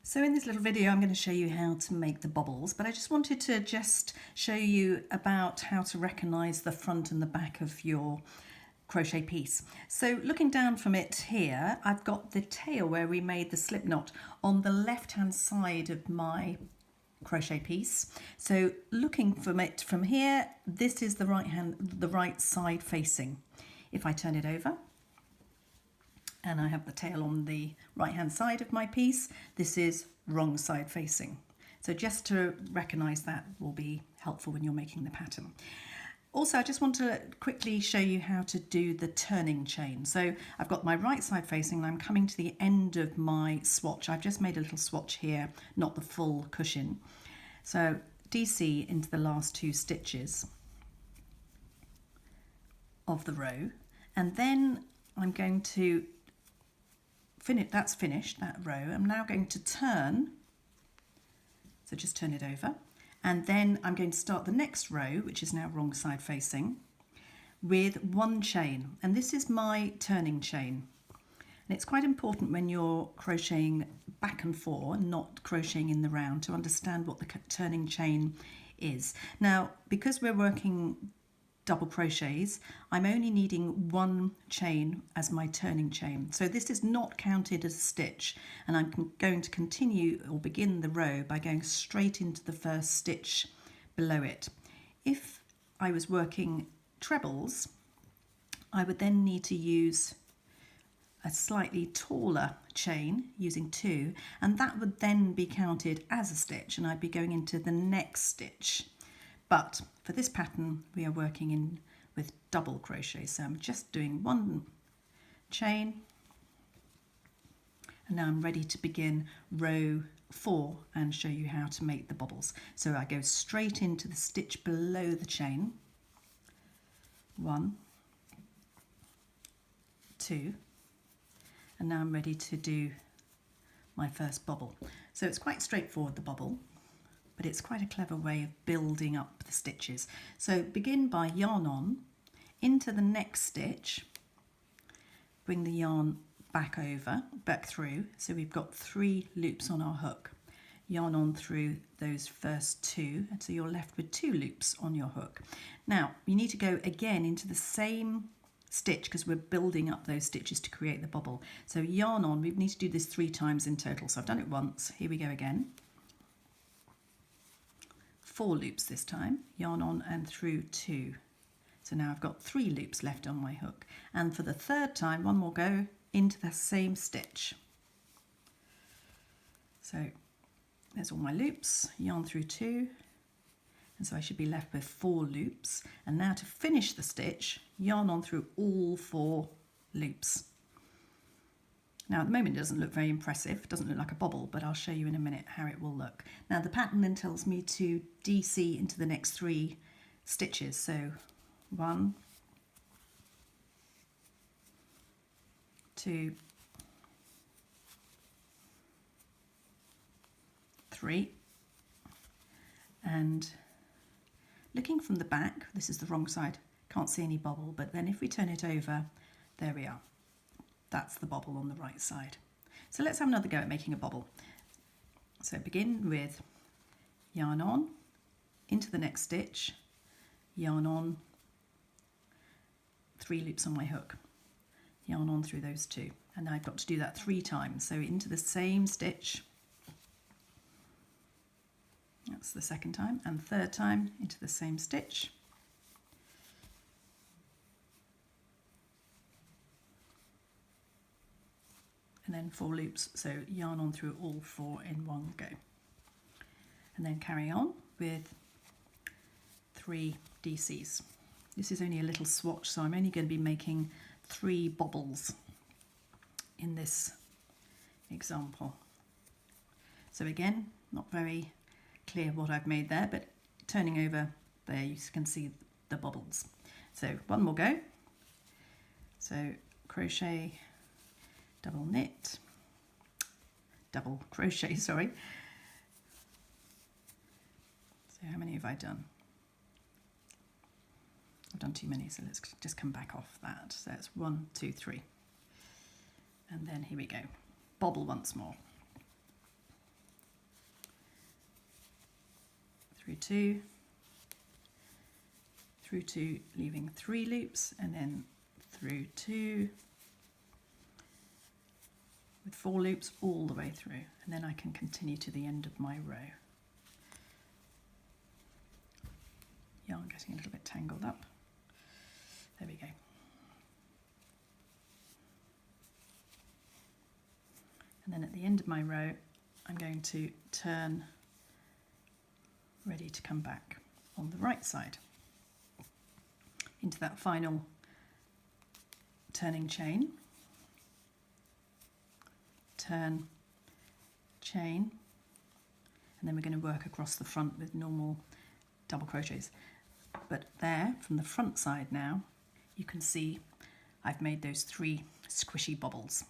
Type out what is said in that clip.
So in this little video I'm going to show you how to make the bobbles, but I just wanted to show you about how to recognise the front and the back of your crochet piece. So looking down from it here, I've got the tail where we made the slip knot on the left hand side of my crochet piece. So looking from it from here, this is the right side facing. If I turn it over, and I have the tail on the right hand side of my piece, this is wrong side facing. So just to recognise that will be helpful when you're making the pattern. Also, I just want to quickly show you how to do the turning chain. So I've got my right side facing and I'm coming to the end of my swatch. I've just made a little swatch here, not the full cushion. So DC into the last two stitches of the row, and then I'm going to that's finished, that row. I'm now going to turn, so just turn it over, and then I'm going to start the next row, which is now wrong side facing, with one chain, and this is my turning chain. And it's quite important when you're crocheting back and forth, not crocheting in the round, to understand what the turning chain is. Now, because we're working double crochets, I'm only needing one chain as my turning chain. So this is not counted as a stitch, and I'm going to continue or begin the row by going straight into the first stitch below it. If I was working trebles, I would then need to use a slightly taller chain using two, and that would then be counted as a stitch, and I'd be going into the next stitch. But for this pattern, we are working with double crochet. So I'm just doing one chain. And now I'm ready to begin row 4 and show you how to make the bobbles. So I go straight into the stitch below the chain. 1, 2. And now I'm ready to do my first bobble. So it's quite straightforward, the bobble, but it's quite a clever way of building up the stitches. So begin by yarn on into the next stitch, bring the yarn back through, so we've got 3 loops on our hook. Yarn on through those first 2, and so you're left with 2 loops on your hook. Now you need to go again into the same stitch because we're building up those stitches to create the bobble. So yarn on, we need to do this 3 times in total. So I've done it once, here we go again. 4 loops this time, yarn on and through 2. So now I've got 3 loops left on my hook. And for the third time, one more go into the same stitch. So there's all my loops, yarn through 2. And so I should be left with 4 loops. And now to finish the stitch, yarn on through all 4 loops. Now at the moment it doesn't look very impressive, it doesn't look like a bobble, but I'll show you in a minute how it will look. Now the pattern then tells me to DC into the next 3 stitches. So 1, 2, 3, and looking from the back, this is the wrong side, can't see any bobble, but then if we turn it over, there we are. That's the bobble on the right side. So let's have another go at making a bobble. So begin with yarn on into the next stitch, yarn on, 3 loops on my hook, yarn on through those 2, and I've got to do that 3 times. So into the same stitch, that's the second time, and third time into the same stitch. And then 4 loops, so yarn on through all 4 in one go. And then carry on with 3 DCs. This is only a little swatch, so I'm only going to be making 3 bobbles in this example. So again, not very clear what I've made there, but turning over there you can see the bobbles. So one more go. So crochet, double knit, double crochet, sorry. So how many have I done? I've done too many, so let's just come back off that. So that's 1, 2, 3. And then here we go. Bobble once more. through 2, through 2, leaving 3 loops, and then through 2 with 4 loops all the way through, and then I can continue to the end of my row. Yarn getting a little bit tangled up. There we go. And then at the end of my row, I'm going to turn, ready to come back on the right side into that final turning chain. Turn, chain, and then we're going to work across the front with normal double crochets. But there, from the front side now, you can see I've made those 3 squishy bobbles.